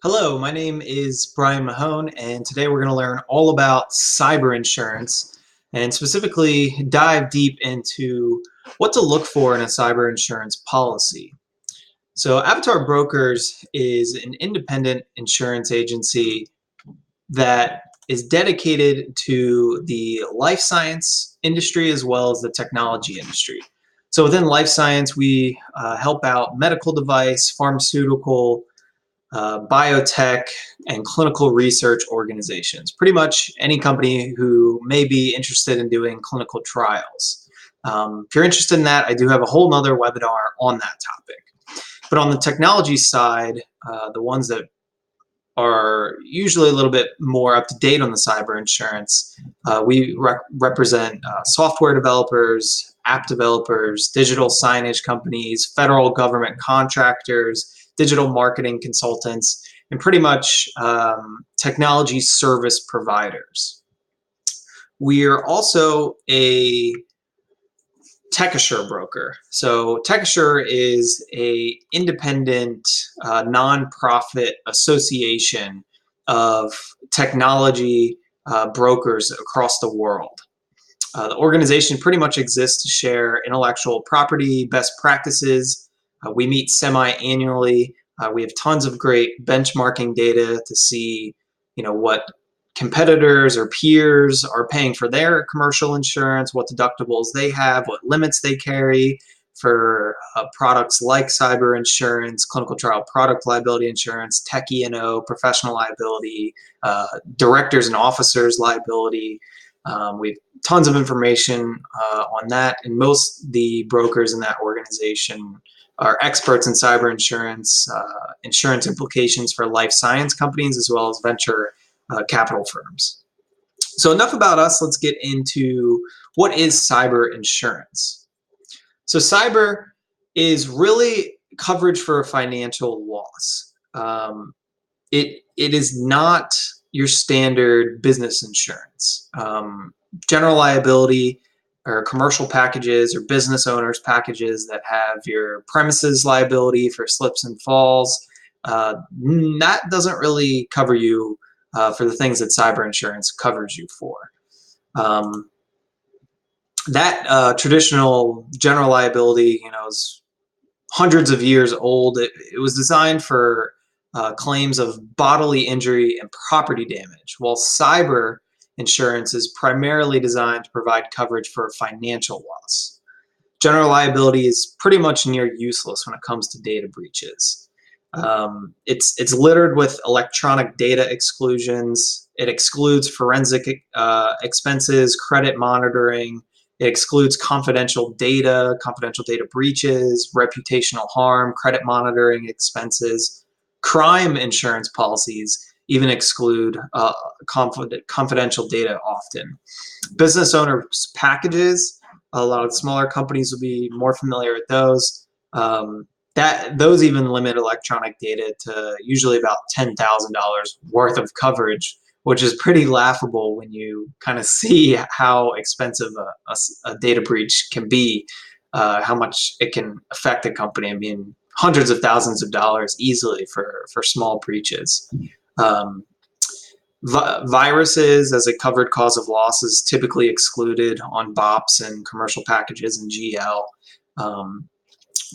Hello, my name is Brian Mahone, and today we're going to learn all about cyber insurance and specifically dive deep into what to look for in a cyber insurance policy. So, Avatar Brokers is an independent insurance agency that is dedicated to the life science industry as well as the technology industry. So, within life science, we help out medical device, pharmaceutical, biotech, and clinical research organizations. Pretty much any company who may be interested in doing clinical trials. If you're interested in that, I do have a whole nother webinar on that topic. But on the technology side, the ones that are usually a little bit more up to date on the cyber insurance, we represent software developers, app developers, digital signage companies, federal government contractors, digital marketing consultants, and pretty much technology service providers. We are also a TechAssure broker. So TechAssure is a independent nonprofit association of technology brokers across the world. The organization pretty much exists to share intellectual property best practices. We meet semi-annually. We have tons of great benchmarking data to see, what competitors or peers are paying for their commercial insurance, what deductibles they have, what limits they carry for products like cyber insurance, clinical trial product liability insurance, tech E&O, professional liability, directors and officers liability. We have tons of information on that, and most of the brokers in that organization are experts in cyber insurance, insurance implications for life science companies, as well as venture capital firms. So enough about us. Let's get into what is cyber insurance. So cyber is really coverage for a financial loss. It is not your standard business insurance. General liability or commercial packages or business owners packages that have your premises liability for slips and falls, that doesn't really cover you for the things that cyber insurance covers you for. That traditional general liability, is hundreds of years old. It was designed for claims of bodily injury and property damage, while cyber insurance is primarily designed to provide coverage for financial loss. General liability is pretty much near useless when it comes to data breaches. It's littered with electronic data exclusions. It excludes forensic expenses, credit monitoring. It excludes confidential data breaches, reputational harm, credit monitoring expenses. Crime insurance policies even exclude confidential data often. Business owners packages, a lot of smaller companies will be more familiar with those. Those even limit electronic data to usually about $10,000 worth of coverage, which is pretty laughable when you kind of see how expensive a data breach can be, how much it can affect a company. I mean, hundreds of thousands of dollars easily for small breaches. Viruses as a covered cause of loss is typically excluded on BOPs and commercial packages and GL.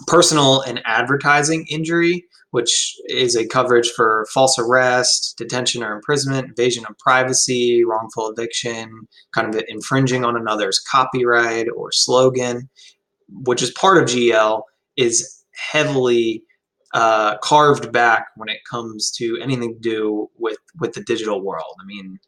Personal and advertising injury, which is a coverage for false arrest, detention or imprisonment, invasion of privacy, wrongful eviction, kind of infringing on another's copyright or slogan, which is part of GL, is heavily carved back when it comes to anything to do with the digital world. I mean,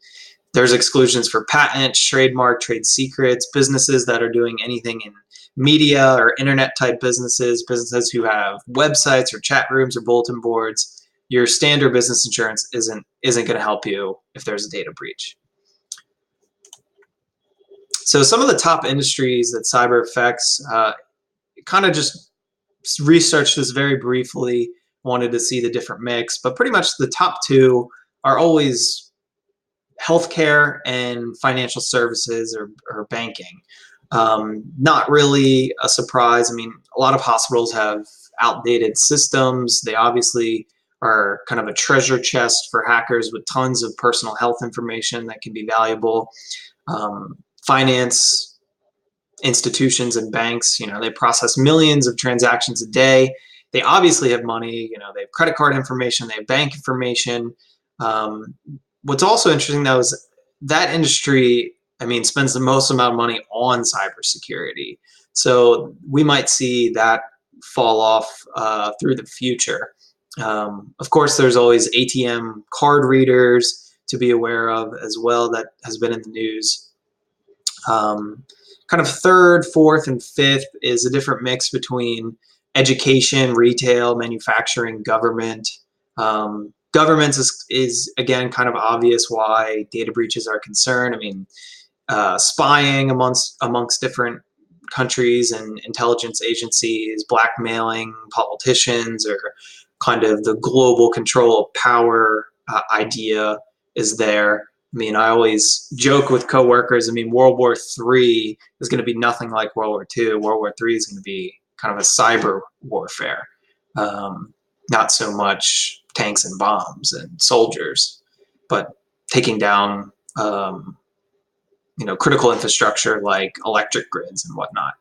there's exclusions for patents, trademark, trade secrets, businesses that are doing anything in media or internet type businesses who have websites or chat rooms or bulletin boards. Your standard business insurance isn't going to help you if there's a data breach. So some of the top industries that cyber affects, kind of just researched this very briefly, wanted to see the different mix, but pretty much the top two are always healthcare and financial services or banking. Not really a surprise. I mean, a lot of hospitals have outdated systems. They obviously are kind of a treasure chest for hackers with tons of personal health information that can be valuable. Finance institutions and banks, they process millions of transactions a day. They obviously have money, they have credit card information, they have bank information. What's also interesting though is that industry, spends the most amount of money on cybersecurity. So we might see that fall off through the future. Of course, there's always ATM card readers to be aware of as well that has been in the news. Kind of third, fourth, and fifth is a different mix between education, retail, manufacturing, government. Governments is again kind of obvious why data breaches are concerned. Spying amongst different countries and intelligence agencies, blackmailing politicians, or kind of the global control of power idea is there. I always joke with coworkers, World War III is going to be nothing like World War II. World War III is going to be kind of a cyber warfare, not so much tanks and bombs and soldiers, but taking down critical infrastructure like electric grids and whatnot.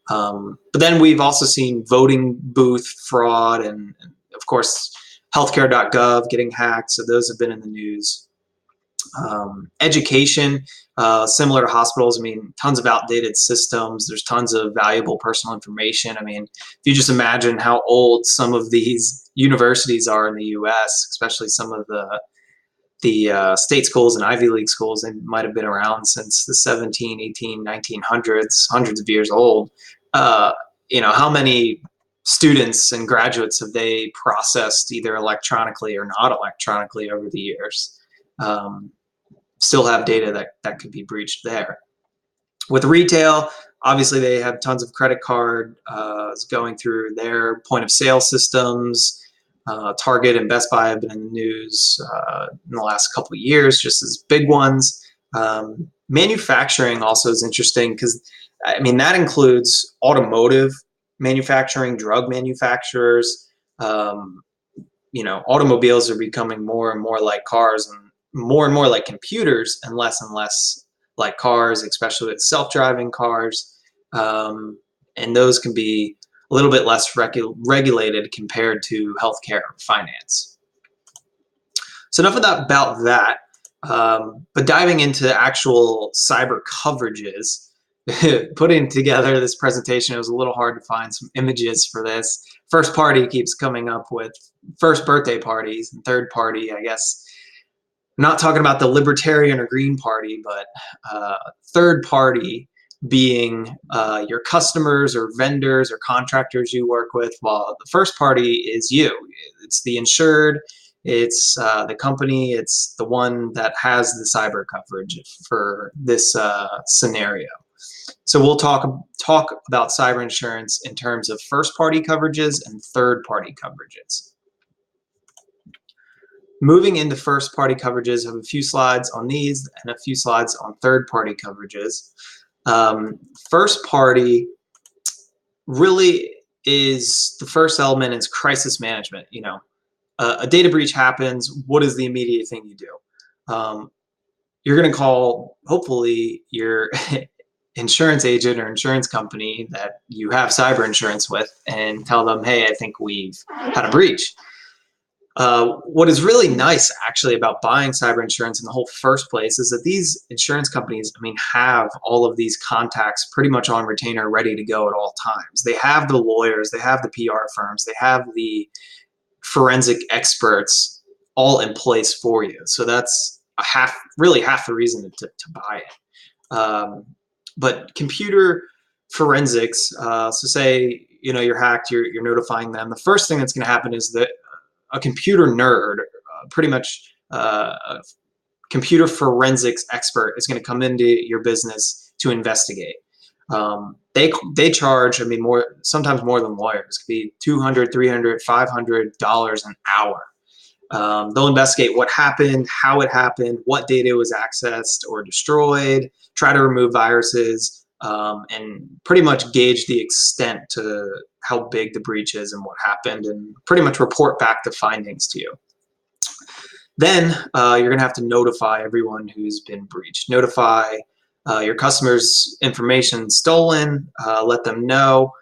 But then we've also seen voting booth fraud and of course, healthcare.gov getting hacked. So those have been in the news. Education, similar to hospitals, tons of outdated systems. There's tons of valuable personal information. If you just imagine how old some of these universities are in the US, especially some of the state schools and Ivy League schools, they might have been around since the 17, 18, 1900s, hundreds of years old. How many students and graduates have they processed either electronically or not electronically over the years? Still have data that could be breached there. With retail, obviously they have tons of credit card going through their point of sale systems. Target and Best Buy have been in the news in the last couple of years, just as big ones. Manufacturing also is interesting because that includes automotive manufacturing, drug manufacturers. Automobiles are becoming more and more like cars and more like computers and less like cars, especially with self-driving cars. And those can be a little bit less regulated compared to healthcare or finance. So enough about that. But diving into actual cyber coverages, putting together this presentation, it was a little hard to find some images for this. First party keeps coming up with first birthday parties, and third party, I guess, I'm not talking about the Libertarian or Green Party, but third party being your customers or vendors or contractors you work with, while the first party is you. It's the insured, it's the company, it's the one that has the cyber coverage for this scenario. So we'll talk about cyber insurance in terms of first party coverages and third party coverages. Moving into first party coverages, I have a few slides on these and a few slides on third party coverages. First party really is the first element is crisis management. A data breach happens. What is the immediate thing you do? You're going to call, hopefully, your insurance agent or insurance company that you have cyber insurance with and tell them, hey, I think we've had a breach. What is really nice actually about buying cyber insurance in the whole first place is that these insurance companies, have all of these contacts pretty much on retainer ready to go at all times. They have the lawyers, they have the PR firms, they have the forensic experts all in place for you. So that's really half the reason to buy it. But computer forensics, so say, you're hacked, you're notifying them. The first thing that's going to happen is that a computer nerd, pretty much a computer forensics expert, is going to come into your business to investigate. They charge, sometimes more than lawyers. It could be $200, $300, $500 an hour. They'll investigate what happened, how it happened, what data was accessed or destroyed, try to remove viruses, and pretty much gauge the extent to how big the breach is and what happened, and pretty much report back the findings to you. Then you're going to have to notify everyone who's been breached. Notify your customers' information stolen, let them know.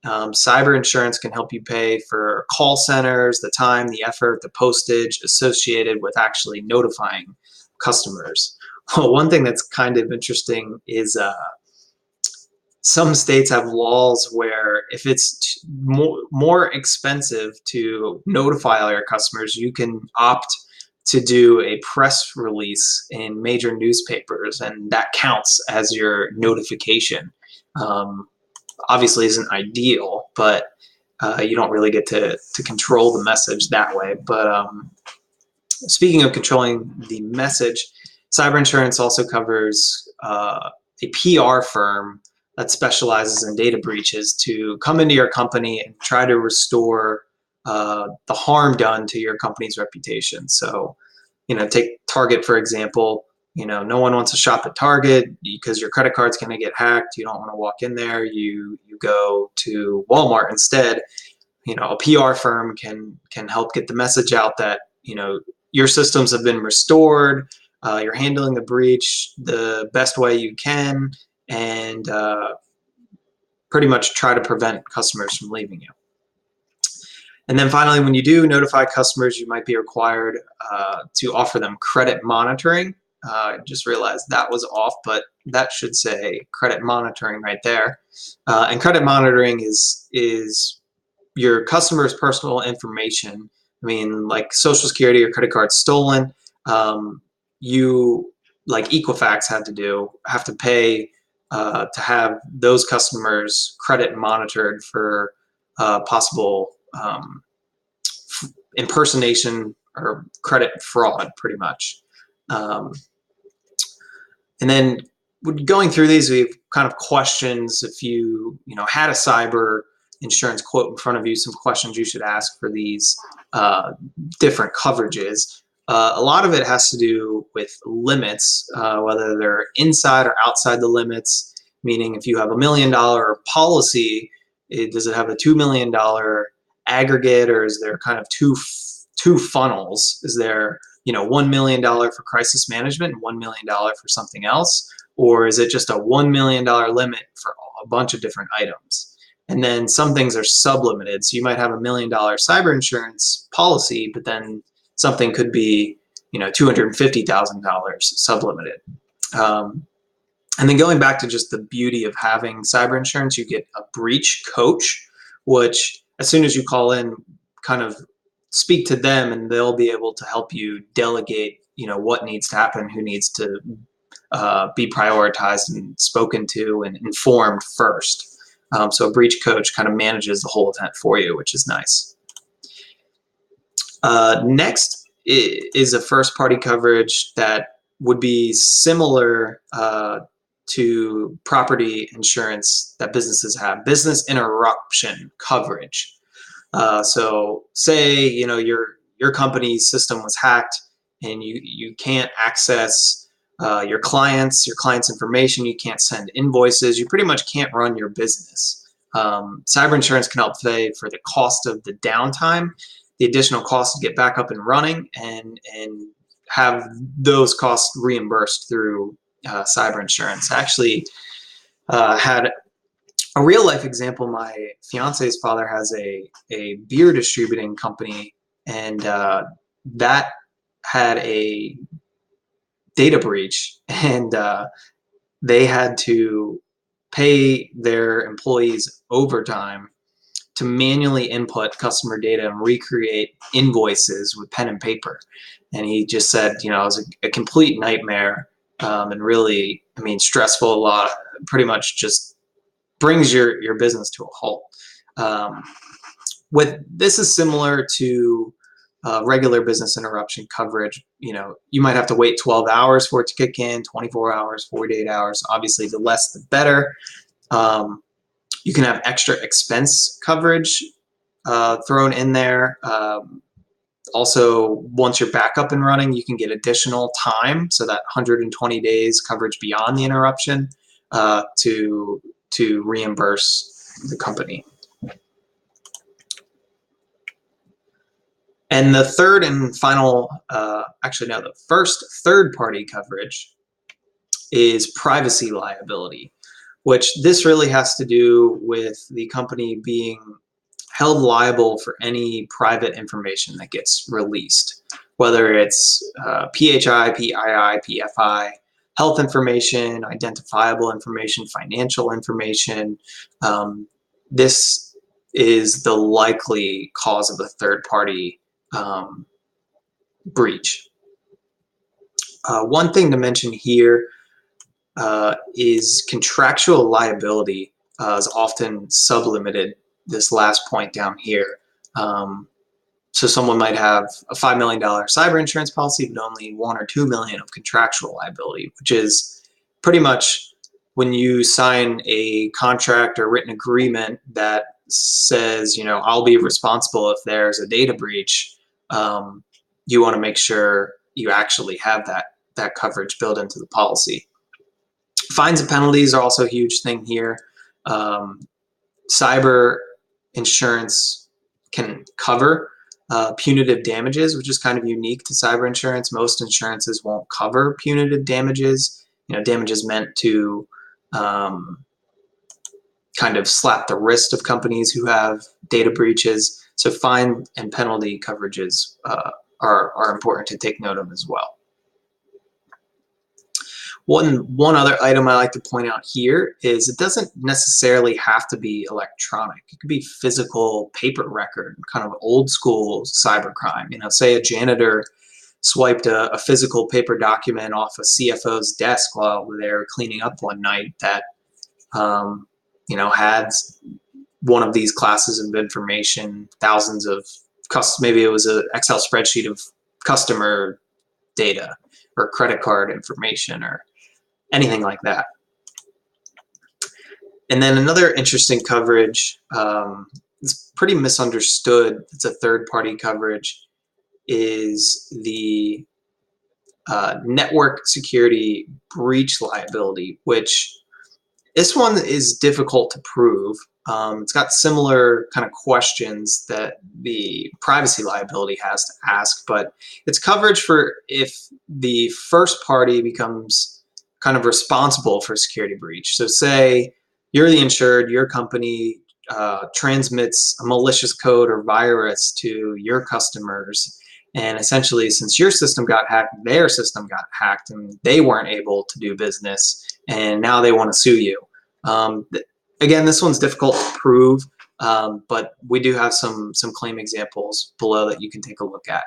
Cyber insurance can help you pay for call centers, the time, the effort, the postage associated with actually notifying customers. Well, one thing that's kind of interesting is some states have laws where if it's more expensive to notify all your customers, you can opt to do a press release in major newspapers, and that counts as your notification. Obviously isn't ideal, but you don't really get to control the message that way. But speaking of controlling the message, cyber insurance also covers a PR firm that specializes in data breaches to come into your company and try to restore the harm done to your company's reputation. So, take Target, for example. No one wants to shop at Target because your credit card's going to get hacked. You don't want to walk in there. You go to Walmart instead. A PR firm can help get the message out that, your systems have been restored. You're handling the breach the best way you can, and pretty much try to prevent customers from leaving you. And then finally, when you do notify customers, you might be required to offer them credit monitoring. I just realized that was off, but that should say credit monitoring right there. And credit monitoring is your customer's personal information. I mean, like Social Security or credit card stolen, you, like Equifax have to pay to have those customers' credit monitored for possible impersonation or credit fraud, pretty much. And then going through these, we have kind of questions. If you had a cyber insurance quote in front of you, some questions you should ask for these different coverages. A lot of it has to do with limits, whether they're inside or outside the limits, meaning if you have $1 million policy, does it have a $2 million aggregate, or is there kind of two funnels? Is there $1 million for crisis management and $1 million for something else? Or is it just a $1 million limit for a bunch of different items? And then some things are sublimited. So you might have $1 million cyber insurance policy, but then something could be $250,000 sublimited. And then going back to just the beauty of having cyber insurance, you get a breach coach, which as soon as you call in, kind of speak to them, and they'll be able to help you delegate, what needs to happen, who needs to be prioritized and spoken to and informed first. So a breach coach kind of manages the whole event for you, which is nice. Next is a first-party coverage that would be similar to property insurance that businesses have, business interruption coverage. So say, your company's system was hacked and you can't access your clients' information, you can't send invoices, you pretty much can't run your business. Cyber insurance can help pay for the cost of the downtime, the additional costs to get back up and running, and have those costs reimbursed through cyber insurance. I actually had a real life example. My fiance's father has a beer distributing company, and that had a data breach, and they had to pay their employees overtime to manually input customer data and recreate invoices with pen and paper. And he just said, it was a complete nightmare, and really, stressful. A lot, pretty much just brings your business to a halt. This is similar to regular business interruption coverage. You might have to wait 12 hours for it to kick in, 24 hours, 48 hours. Obviously, the less the better. You can have extra expense coverage thrown in there. Also, once you're back up and running, you can get additional time, so that 120 days coverage beyond the interruption to reimburse the company. And the third and final, actually no, the first third-party coverage is privacy liability, which this really has to do with the company being held liable for any private information that gets released, whether it's PHI, PII, PFI, health information, identifiable information, financial information. This is the likely cause of a third-party breach. One thing to mention here is contractual liability is often sublimited, this last point down here. So someone might have a $5 million cyber insurance policy, but only $1 or $2 million of contractual liability, which is pretty much when you sign a contract or written agreement that says, I'll be responsible if there's a data breach. You want to make sure you actually have that coverage built into the policy. Fines and penalties are also a huge thing here. Cyber insurance can cover punitive damages, which is kind of unique to cyber insurance. Most insurances won't cover punitive damages, damages meant to kind of slap the wrist of companies who have data breaches. So fine and penalty coverages are important to take note of as well. One other item I like to point out here is it doesn't necessarily have to be electronic. It could be physical paper record, kind of old school cybercrime. Say a janitor swiped a physical paper document off a CFO's desk while they were cleaning up one night that had one of these classes of information, thousands of maybe it was an Excel spreadsheet of customer data or credit card information or anything like that. And then another interesting coverage, it's pretty misunderstood, it's a third-party coverage, is the network security breach liability, which this one is difficult to prove. It's got similar kind of questions that the privacy liability has to ask, but it's coverage for if the first party becomes kind of responsible for a security breach. So say you're the insured, your company transmits a malicious code or virus to your customers, and essentially since your system got hacked, their system got hacked and they weren't able to do business, and now they want to sue you. Again, this one's difficult to prove, but we do have some claim examples below that you can take a look at.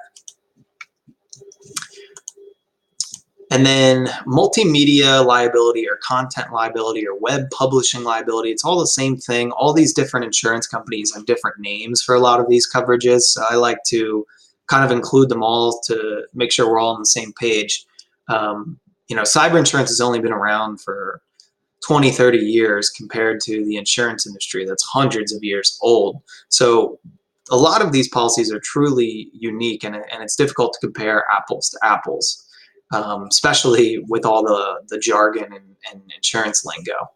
And then multimedia liability or content liability or web publishing liability, it's all the same thing. All these different insurance companies have different names for a lot of these coverages. So I like to kind of include them all to make sure we're all on the same page. Cyber insurance has only been around for 20, 30 years compared to the insurance industry that's hundreds of years old. So a lot of these policies are truly unique, and it's difficult to compare apples to apples. Especially with all the jargon and insurance lingo.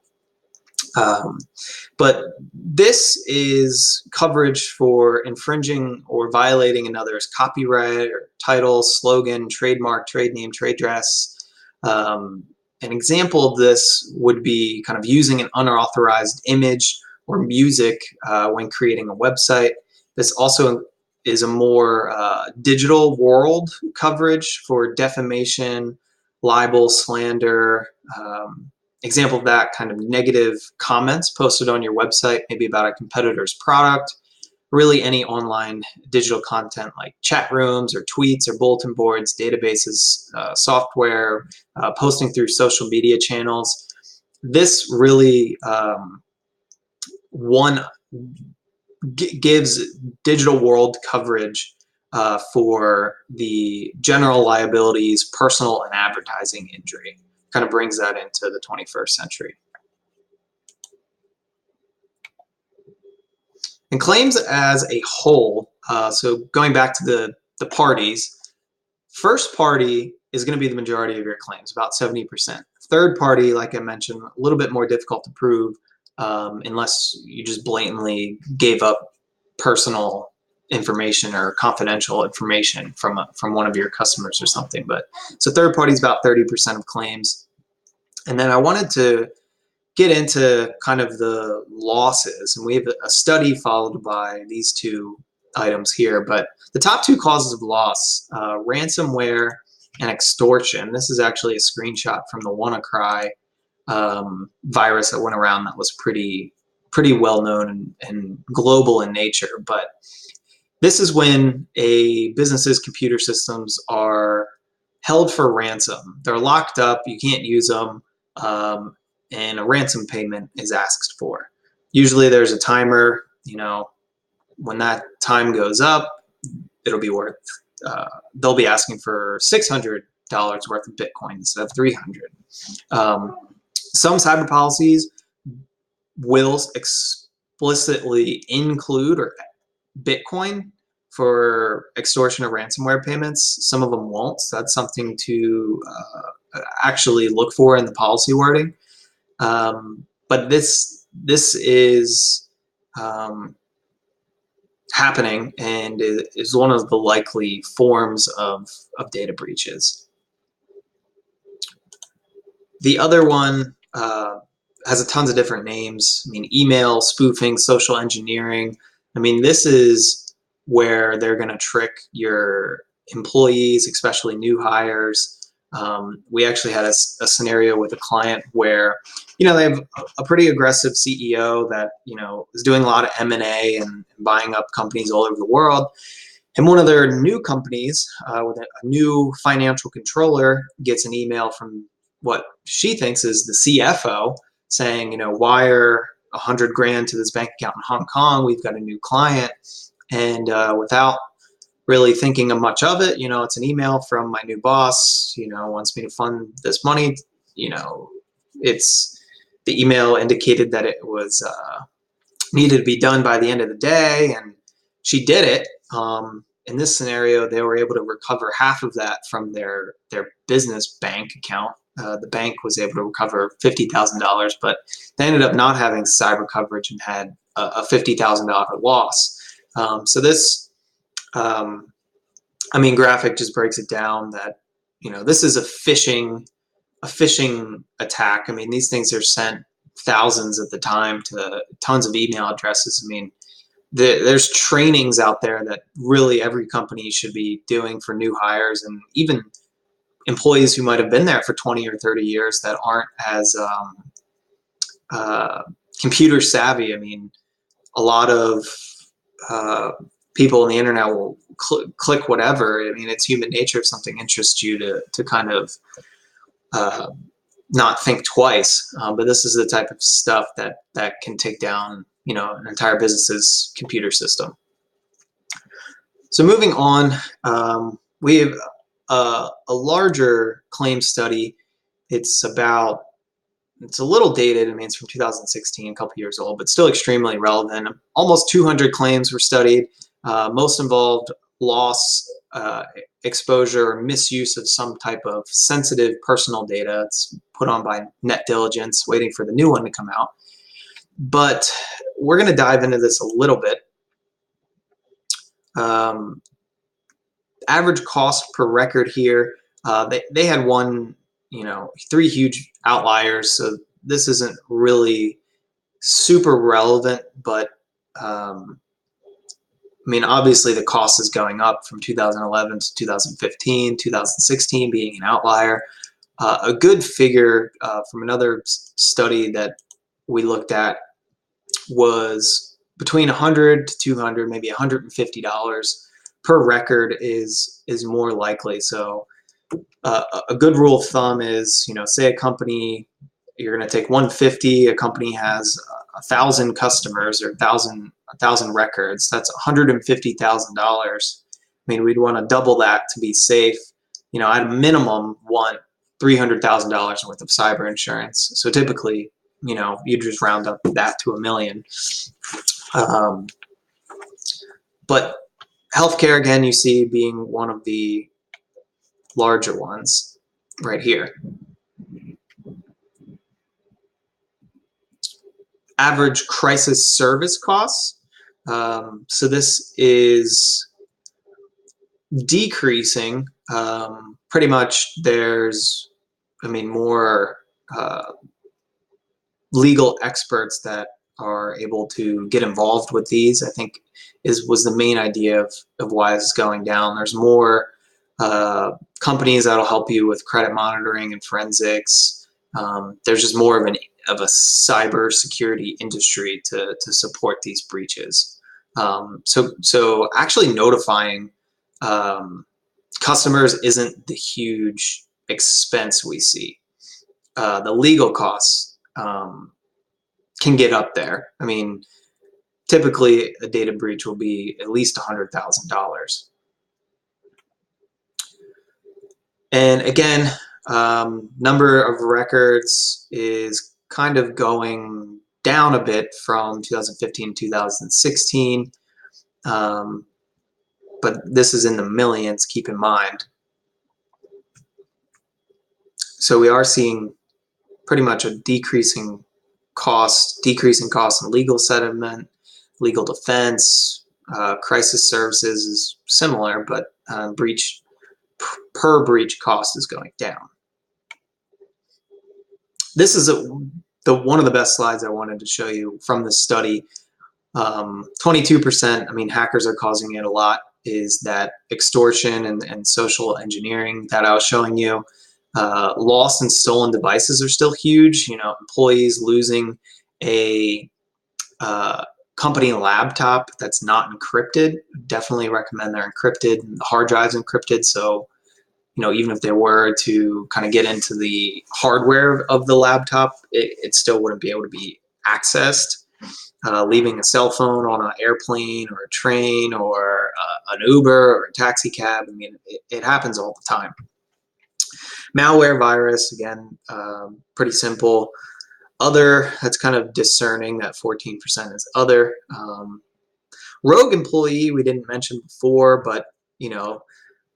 But this is coverage for infringing or violating another's copyright or title, slogan, trademark, trade name, trade dress. An example of this would be kind of using an unauthorized image or music when creating a website. This also is a more digital world coverage for defamation, libel, slander. Example of that, kind of negative comments posted on your website, maybe about a competitor's product, really any online digital content like chat rooms or tweets or bulletin boards, databases, software, posting through social media channels. This really gives digital world coverage for the general liabilities, personal and advertising injury. Kind of brings that into the 21st century. And claims as a whole, so going back to the parties, first party is going to be the majority of your claims, about 70%. Third party, like I mentioned, a little bit more difficult to prove unless you just blatantly gave up personal information or confidential information from one of your customers or something. But so third party is about 30% of claims. And then I wanted to get into kind of the losses, and we have a study followed by these two items here. But the top two causes of loss, ransomware and extortion. This is actually a screenshot from the WannaCry virus that went around that was pretty well known and global in nature. But this is when a business's computer systems are held for ransom. They're locked up, you can't use them, and a ransom payment is asked for. Usually there's a timer, when that time goes up, it'll be worth, they'll be asking for $600 worth of Bitcoin instead of 300. Some cyber policies will explicitly include Bitcoin for extortion or ransomware payments. Some of them won't, so that's something to actually look for in the policy wording. But this is happening and is one of the likely forms of data breaches. The other one has tons of different names. I mean, email, spoofing, social engineering. I mean, this is where they're going to trick your employees, especially new hires. We actually had a scenario with a client where, they have a pretty aggressive CEO that, is doing a lot of M&A and buying up companies all over the world. And one of their new companies with a new financial controller gets an email from what she thinks is the CFO saying, wire $100,000 to this bank account in Hong Kong. We've got a new client. And without really thinking of much of it, it's an email from my new boss, wants me to fund this money. The email indicated that it was needed to be done by the end of the day, and she did it. In this scenario, they were able to recover half of that from their business bank account. The bank was able to recover $50,000, but they ended up not having cyber coverage and had a $50,000 loss. So this, graphic just breaks it down that, this is a phishing attack. I mean, these things are sent thousands at the time to tons of email addresses. I mean, there's trainings out there that really every company should be doing for new hires, and even employees who might have been there for 20 or 30 years that aren't as computer savvy. I mean, a lot of people on the internet will click whatever. I mean, it's human nature. If something interests you to kind of not think twice. But this is the type of stuff that can take down, an entire business's computer system. So moving on, we have a larger claim study. It's a little dated. I mean, it's from 2016, a couple years old, but still extremely relevant. Almost 200 claims were studied. Most involved loss, exposure, or misuse of some type of sensitive personal data. It's put on by net diligence, waiting for the new one to come out. But we're going to dive into this a little bit. Average cost per record here, they had three huge outliers, so this isn't really super relevant, but obviously the cost is going up from 2011 to 2015, 2016 being an outlier. A good figure from another study that we looked at was between $100 to $200, maybe $150 per record is more likely. So a good rule of thumb is, say a company, you're going to take 150, a company has 1,000 customers or 1,000 records, that's $150,000. I mean, we'd want to double that to be safe. At a minimum, want $300,000 worth of cyber insurance. So typically, you just round up that to $1 million. But healthcare, again, you see being one of the larger ones right here. Average crisis service costs. So this is decreasing. Pretty much there's, more legal experts that are able to get involved with these, I think was the main idea of why this is going down. There's more companies that'll help you with credit monitoring and forensics. There's just more of a cyber security industry to support these breaches. So actually notifying customers isn't the huge expense we see. The legal costs can get up there. Typically a data breach will be at least $100,000. And again, number of records is kind of going down a bit from 2015 to 2016, but this is in the millions, keep in mind. So we are seeing pretty much a decreasing cost in legal settlement, legal defense, crisis services is similar, but per breach cost is going down. This is one of the best slides I wanted to show you from this study. 22%, hackers are causing it a lot, is that extortion and social engineering that I was showing you. Lost and stolen devices are still huge. Employees losing a company laptop that's not encrypted. Definitely recommend they're encrypted. The hard drive's encrypted, so even if they were to kind of get into the hardware of the laptop, it still wouldn't be able to be accessed. Leaving a cell phone on an airplane or a train or an Uber or a taxi cab, it happens all the time. Malware virus, again, pretty simple. Other, that's kind of discerning, that 14% is other. Rogue employee, we didn't mention before, but,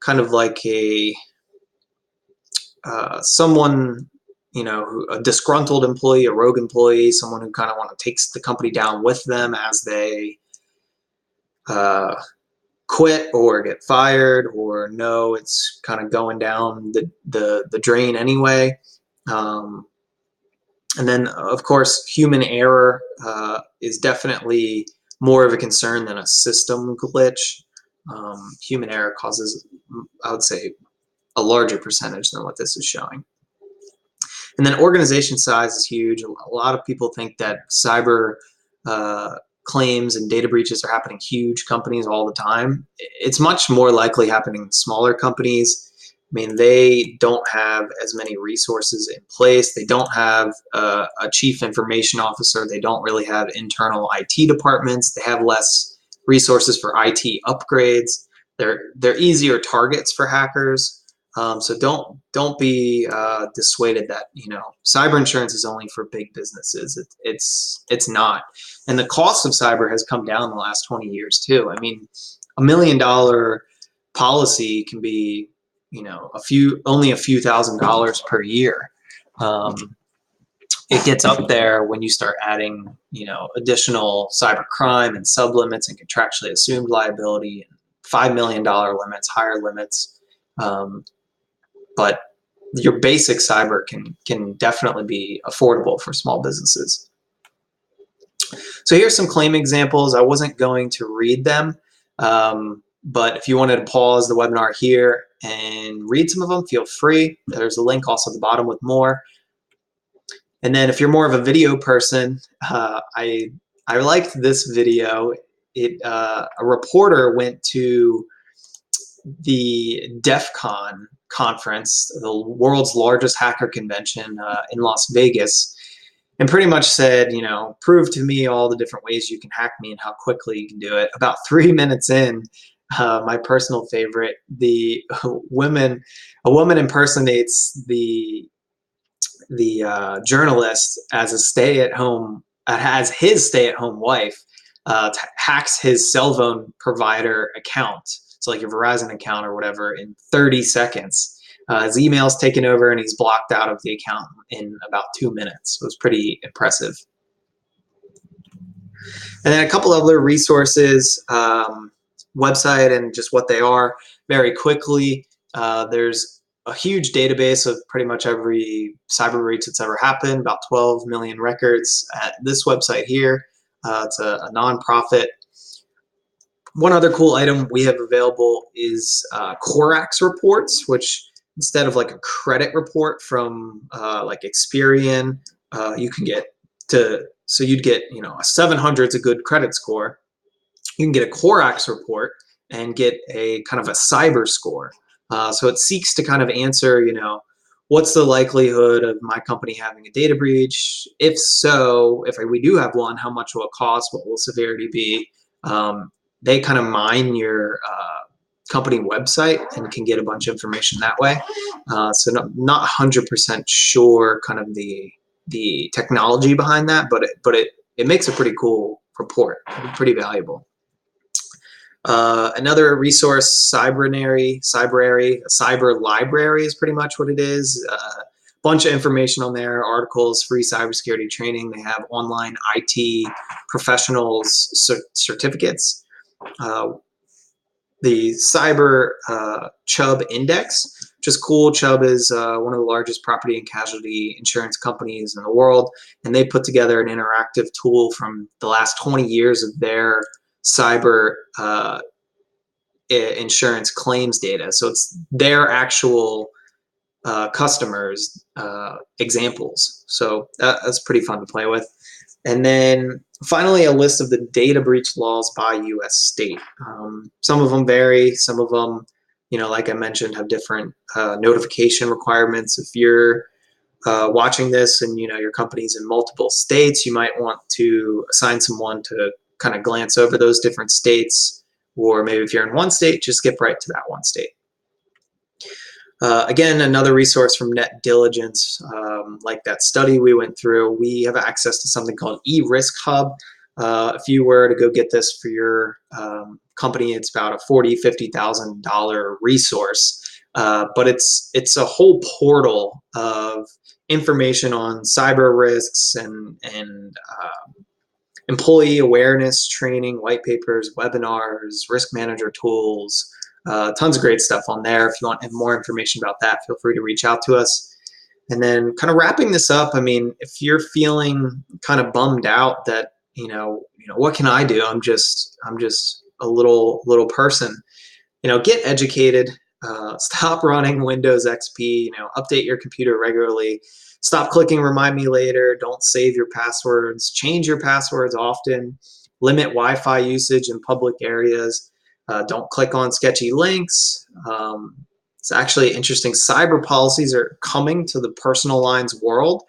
kind of like someone, a disgruntled employee, a rogue employee, someone who kind of takes the company down with them as they quit or get fired, or no, it's kind of going down the drain anyway. And then, of course, human error is definitely more of a concern than a system glitch. Human error causes, I would say, a larger percentage than what this is showing. And then organization size is huge. A lot of people think that cyber claims and data breaches are happening huge companies all the time. It's much more likely happening in smaller companies. They don't have as many resources in place. They don't have a chief information officer. They don't really have internal IT departments. They have less resources for IT upgrades. They're easier targets for hackers. So don't be dissuaded that cyber insurance is only for big businesses. It's not, and the cost of cyber has come down in the last 20 years too. $1 million policy can be only a few $1,000s per year. It gets up there when you start adding additional cyber crime and sublimits and contractually assumed liability, and $5 million limits, higher limits. But your basic cyber can definitely be affordable for small businesses. So here's some claim examples. I wasn't going to read them, but if you wanted to pause the webinar here and read some of them, feel free. There's a link also at the bottom with more. And then if you're more of a video person, I liked this video. A reporter went to the DEF CON conference, the world's largest hacker convention in Las Vegas, and pretty much said, prove to me all the different ways you can hack me and how quickly you can do it. About 3 minutes in, my personal favorite, a woman impersonates the journalist as his stay-at-home wife, hacks his cell phone provider account. So like your Verizon account or whatever, in 30 seconds. His email's taken over and he's blocked out of the account in about 2 minutes. It was pretty impressive. And then a couple other resources, website and just what they are very quickly. There's a huge database of pretty much every cyber breach that's ever happened, about 12 million records at this website here. It's a nonprofit. One other cool item we have available is Corax reports, which instead of like a credit report from like Experian, you can get so you'd get, a 700 is a good credit score. You can get a Corax report and get a kind of a cyber score. So it seeks to kind of answer, what's the likelihood of my company having a data breach? If so, if we do have one, how much will it cost? What will severity be? They kind of mine your company website and can get a bunch of information that way. So not 100% sure kind of the technology behind that, but it makes a pretty cool report, pretty valuable. Another resource, Cyber Library is pretty much what it is. Bunch of information on there, articles, free cybersecurity training. They have online IT professionals certificates. The Cyber Chubb Index, which is cool. Chubb is one of the largest property and casualty insurance companies in the world, and they put together an interactive tool from the last 20 years of their cyber insurance claims data. So it's their actual customers' examples. So that's pretty fun to play with. And then finally, a list of the data breach laws by U.S. state. Some of them vary. Some of them, like I mentioned, have different notification requirements. If you're watching this and your company's in multiple states, you might want to assign someone to kind of glance over those different states. Or maybe if you're in one state, just skip right to that one state. Again, another resource from Net Diligence, like that study we went through, we have access to something called eRisk Hub. If you were to go get this for your company, it's about a $40,000, $50,000 resource. But it's a whole portal of information on cyber risks and employee awareness training, white papers, webinars, risk manager tools. Tons of great stuff on there. If you want more information about that, feel free to reach out to us. And then kind of wrapping this up, I mean, if you're feeling kind of bummed out that, what can I do? I'm just a little person. Get educated. Stop running Windows XP. Update your computer regularly. Stop clicking remind me later. Don't save your passwords. Change your passwords often. Limit Wi-Fi usage in public areas. Don't click on sketchy links. It's actually interesting. Cyber policies are coming to the personal lines world.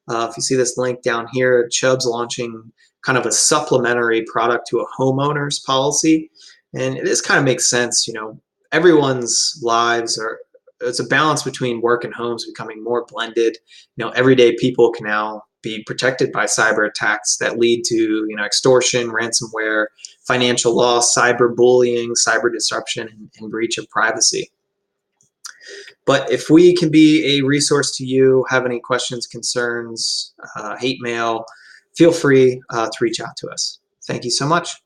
If you see this link down here, Chubb's launching kind of a supplementary product to a homeowner's policy. And it just kind of makes sense. Everyone's lives it's a balance between work and homes becoming more blended. Everyday people can now be protected by cyber attacks that lead to, extortion, ransomware, financial loss, cyberbullying, cyber disruption, and breach of privacy. But if we can be a resource to you, have any questions, concerns, hate mail, feel free to reach out to us. Thank you so much.